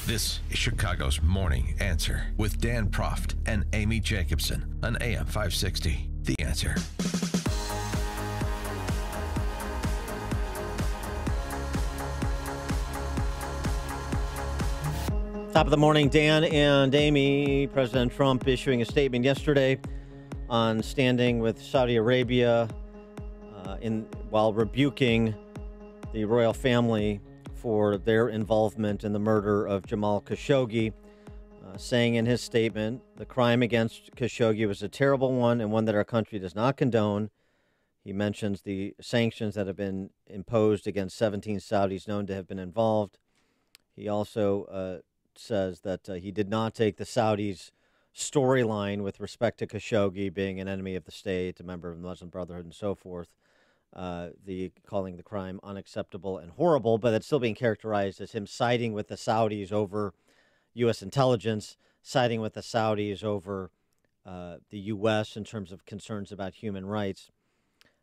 This is Chicago's Morning Answer with Dan Proft and Amy Jacobson on AM 560. The Answer. Top of the morning, Dan and Amy. President Trump issuing a statement yesterday on standing with Saudi Arabia while rebuking the royal family for their involvement in the murder of Jamal Khashoggi, saying in his statement, the crime against Khashoggi was a terrible one and one that our country does not condone. He mentions the sanctions that have been imposed against 17 Saudis known to have been involved. He also says that he did not take the Saudis' storyline with respect to Khashoggi being an enemy of the state, a member of the Muslim Brotherhood, and so forth, calling the crime unacceptable and horrible, but it's still being characterized as him siding with the Saudis over U.S. intelligence, siding with the Saudis over the U.S. in terms of concerns about human rights.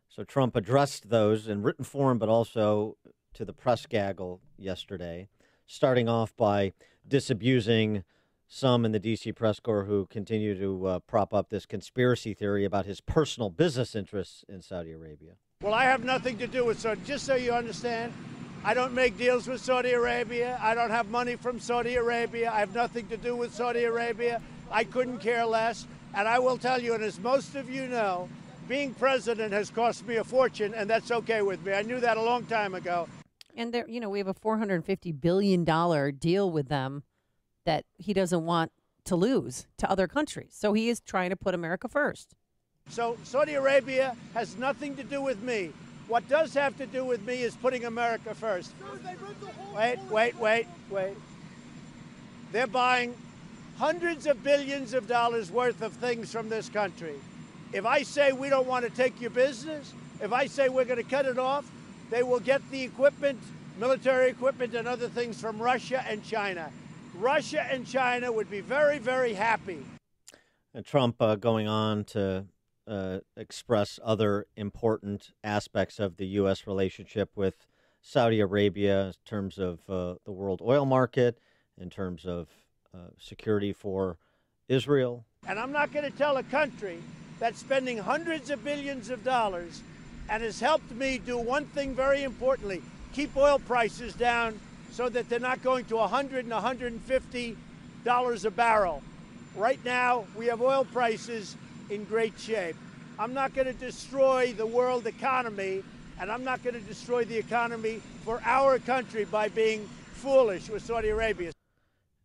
So Trump addressed those in written form, but also to the press gaggle yesterday, starting off by disabusing some in the D.C. press corps who continue to prop up this conspiracy theory about his personal business interests in Saudi Arabia. Well, I have nothing to do with Saudi. Just so you understand, I don't make deals with Saudi Arabia. I don't have money from Saudi Arabia. I have nothing to do with Saudi Arabia. I couldn't care less. And I will tell you, and as most of you know, being president has cost me a fortune, and that's okay with me. I knew that a long time ago. And there, we have a $450 billion deal with them that he doesn't want to lose to other countries. So he is trying to put America first. So Saudi Arabia has nothing to do with me. What does have to do with me is putting America first. Wait. They're buying hundreds of billions of dollars worth of things from this country. If I say we don't want to take your business, if I say we're going to cut it off, they will get the equipment, military equipment and other things from Russia and China. Russia and China would be very, very happy. And Trump going on to express other important aspects of the U.S. relationship with Saudi Arabia in terms of the world oil market, in terms of security for Israel. And I'm not going to tell a country that's spending hundreds of billions of dollars and has helped me do one thing very importantly, keep oil prices down so that they're not going to $100 and $150 a barrel. Right now, we have oil prices in great shape. I'm not going to destroy the world economy, and I'm not going to destroy the economy for our country by being foolish with Saudi Arabia.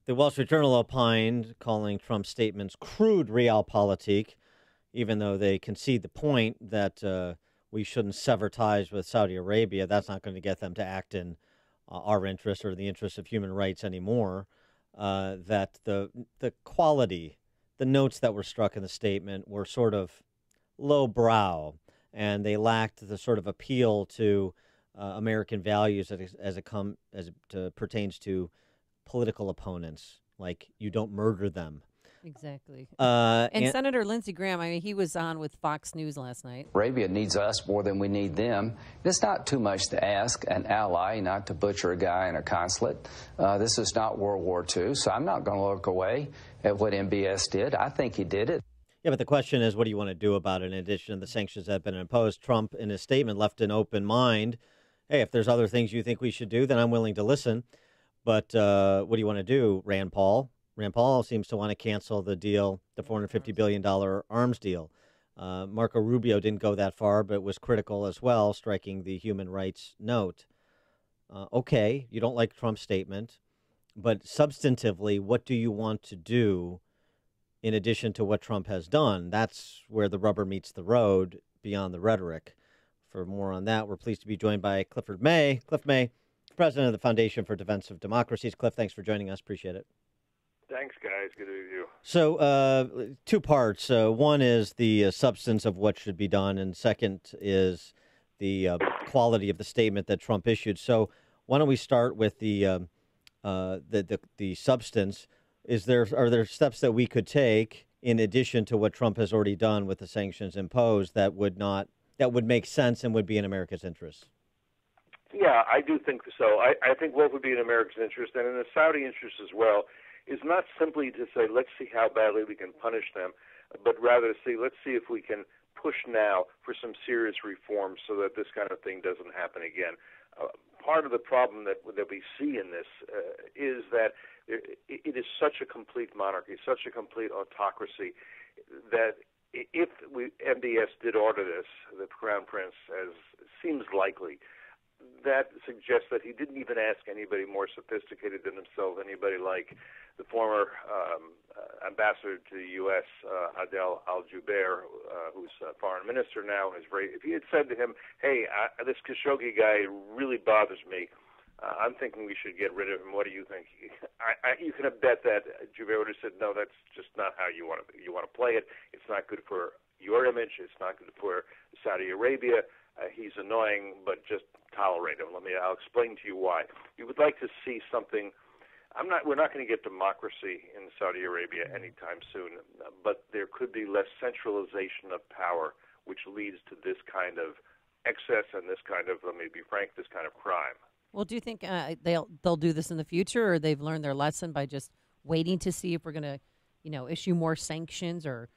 The Wall Street Journal opined, calling Trump's statements crude realpolitik, even though they concede the point that we shouldn't sever ties with Saudi Arabia. That's not going to get them to act in our interest or the interest of human rights anymore. That the quality, the notes that were struck in the statement were sort of lowbrow, and they lacked the sort of appeal to American values as it pertains to political opponents, like you don't murder them. Exactly. And Senator Lindsey Graham, he was on with Fox News last night. Arabia needs us more than we need them. It's not too much to ask an ally not to butcher a guy in a consulate. This is not World War II, so I'm not going to look away at what MBS did. I think he did it. Yeah, but the question is, what do you want to do about it in addition to the sanctions that have been imposed? Trump, in his statement, left an open mind. Hey, if there's other things you think we should do, then I'm willing to listen. But what do you want to do, Rand Paul? Rand Paul seems to want to cancel the deal, the $450 billion arms deal. Marco Rubio didn't go that far, but was critical as well, striking the human rights note. Okay, you don't like Trump's statement, but substantively, what do you want to do in addition to what Trump has done? That's where the rubber meets the road beyond the rhetoric. For more on that, we're pleased to be joined by Cliff May, president of the Foundation for Defense of Democracies. Cliff, thanks for joining us. Appreciate it. Thanks, guys. Good to meet you. So two parts. One is the substance of what should be done, and second is the quality of the statement that Trump issued. So why don't we start with the substance? Are there steps that we could take in addition to what Trump has already done with the sanctions imposed that would make sense and would be in America's interest? Yeah, I do think so. I think what would be in America's interest and in the Saudi interest as well is not simply to say, let's see how badly we can punish them, but rather to say, let's see if we can push now for some serious reforms so that this kind of thing doesn't happen again. Part of the problem that we see in this is that it is such a complete monarchy, such a complete autocracy, that if MBS did order this, the Crown Prince, as seems likely, that suggests that he didn't even ask anybody more sophisticated than himself, anybody like the former ambassador to the U.S., Adel Al-Jubeir, who's foreign minister now. If he had said to him, hey, this Khashoggi guy really bothers me, I'm thinking we should get rid of him. What do you think? You can bet that Jubeir would have said, no, that's just not how you want to play it. It's not good for your image. It's not good for Saudi Arabia. He's annoying, but just tolerate him. I'll explain to you why. We would like to see something. We're not going to get democracy in Saudi Arabia anytime soon, but there could be less centralization of power, which leads to this kind of excess and this kind of, let me be frank, this kind of crime. Well, do you think they'll do this in the future, or they've learned their lesson by just waiting to see if we're going to, issue more sanctions or,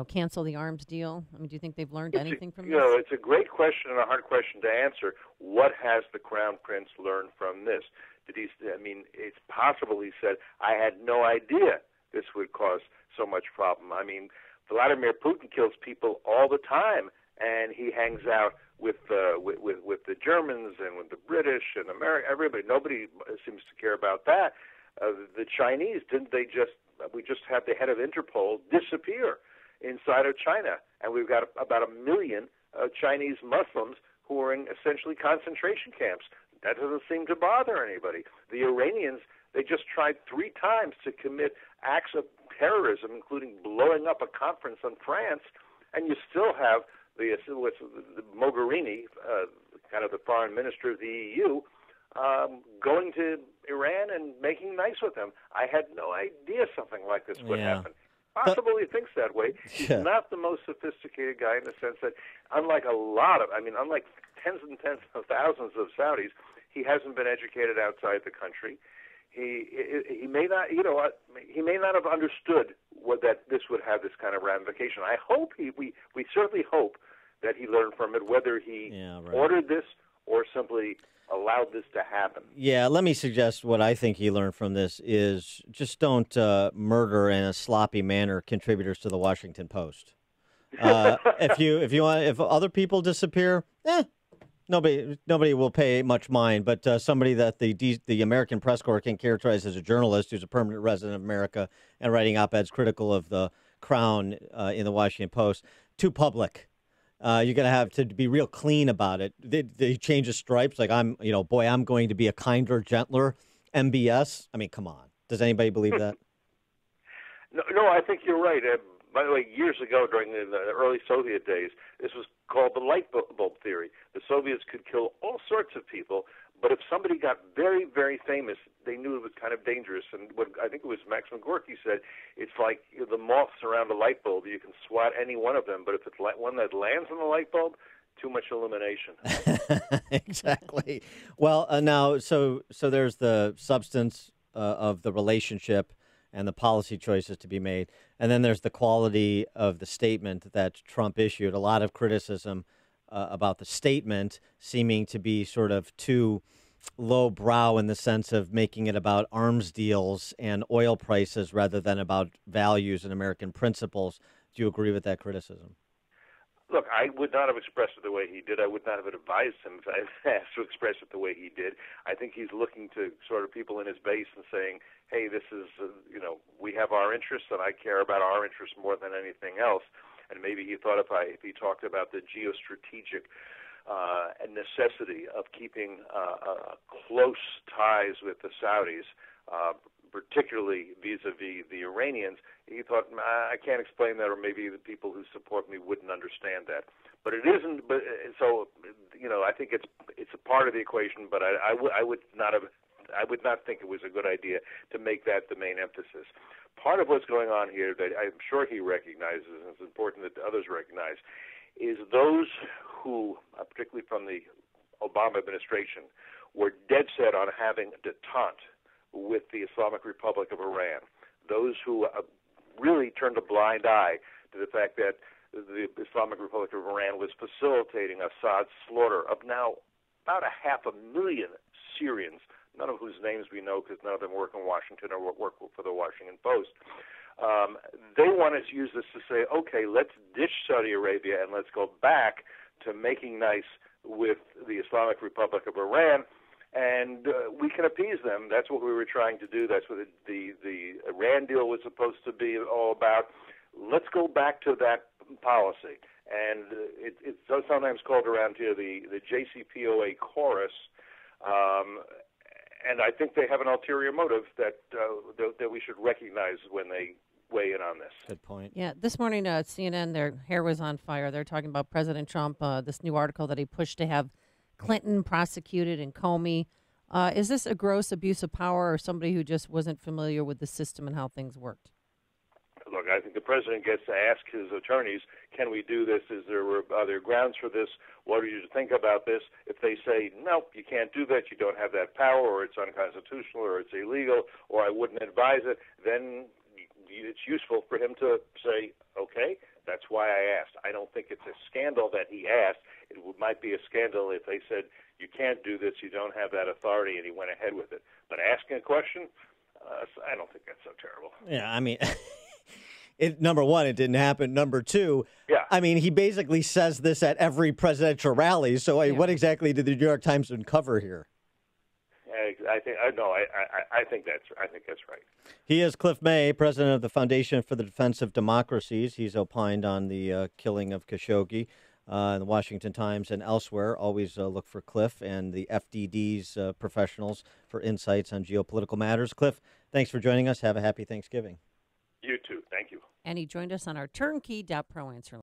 cancel the arms deal? I mean, do you think they've learned anything from this? It's a great question and a hard question to answer. What has the Crown Prince learned from this? It's possible he said, I had no idea this would cause so much problem. I mean, Vladimir Putin kills people all the time, and he hangs out with the Germans and with the British and America. Everybody, nobody seems to care about that. The Chinese, we just had the head of Interpol disappear inside of China, and we've got about 1 million Chinese Muslims who are in essentially concentration camps. That doesn't seem to bother anybody. The Iranians, they just tried 3 times to commit acts of terrorism, including blowing up a conference in France, and you still have the Mogherini, kind of the foreign minister of the EU, going to Iran and making nice with them. I had no idea something like this would happen. Possible he thinks that way. He's not the most sophisticated guy in the sense that, unlike tens and tens of thousands of Saudis, he hasn't been educated outside the country. He may not, he may not have understood that this would have this kind of ramification. I hope we certainly hope that he learned from it, whether he ordered this or simply allowed this to happen. Yeah, let me suggest what I think he learned from this is just don't murder in a sloppy manner contributors to the Washington Post. If other people disappear, nobody will pay much mind. But somebody that the American Press Corps can characterize as a journalist who's a permanent resident of America and writing op-eds critical of the Crown in the Washington Post, too public. You're going to have to be real clean about it. They change the stripes. Like I'm going to be a kinder, gentler MBS. I mean, come on. Does anybody believe that? No, I think you're right. By the way, years ago, during the early Soviet days, this was called the light bulb theory. The Soviets could kill all sorts of people, but if somebody got very, very famous, they knew it was kind of dangerous. And what I think it was Maxim Gorky said, it's like the moths around a light bulb. You can swat any one of them, but if it's one that lands on the light bulb, too much illumination. Exactly. Well, now, so there's the substance of the relationship and the policy choices to be made. And then there's the quality of the statement that Trump issued. A lot of criticism about the statement seeming to be sort of too lowbrow in the sense of making it about arms deals and oil prices rather than about values and American principles. Do you agree with that criticism? Look, I would not have expressed it the way he did. I would not have advised him if I asked to express it the way he did. I think he's looking to sort of people in his base and saying, hey, this is, we have our interests, and I care about our interests more than anything else. And maybe he thought if he talked about the geostrategic necessity of keeping close ties with the Saudis, particularly vis-a-vis the Iranians, he thought, I can't explain that, or maybe the people who support me wouldn't understand that. But it isn't. But so, I think it's a part of the equation. But I would not think it was a good idea to make that the main emphasis. Part of what's going on here that I'm sure he recognizes, and it's important that others recognize, is those who, particularly from the Obama administration were dead set on having detente with the Islamic Republic of Iran. Those who really turned a blind eye to the fact that the Islamic Republic of Iran was facilitating Assad's slaughter of now about 500,000 Syrians, none of whose names we know because none of them work in Washington or work for the Washington Post. They wanted to use this to say, okay, let's ditch Saudi Arabia and let's go back to making nice with the Islamic Republic of Iran, and we can appease them. That's what we were trying to do. That's what the Iran deal was supposed to be all about. Let's go back to that policy. And it's sometimes called around here the JCPOA chorus, and I think they have an ulterior motive that we should recognize when they weigh in on this. Good point. Yeah, this morning at CNN, their hair was on fire. They're talking about President Trump, this new article that he pushed to have Clinton prosecuted and Comey. Is this a gross abuse of power or somebody who just wasn't familiar with the system and how things worked? Look, I think the president gets to ask his attorneys, can we do this? Are there grounds for this? What do you think about this? If they say, no, you can't do that, you don't have that power, or it's unconstitutional, or it's illegal, or I wouldn't advise it, then it's useful for him to say, okay, that's why I asked. I don't think it's a scandal that he asked. It might be a scandal if they said, you can't do this, you don't have that authority, and he went ahead with it. But asking a question, I don't think that's so terrible. Yeah, I mean... Number one, it didn't happen. Number two, yeah. I mean, he basically says this at every presidential rally. So what exactly did the New York Times uncover here? I think that's right. He is Cliff May, president of the Foundation for the Defense of Democracies. He's opined on the killing of Khashoggi in the Washington Times and elsewhere. Always look for Cliff and the FDD's professionals for insights on geopolitical matters. Cliff, thanks for joining us. Have a happy Thanksgiving. You too. Thank you. And he joined us on our turnkey.pro answer line.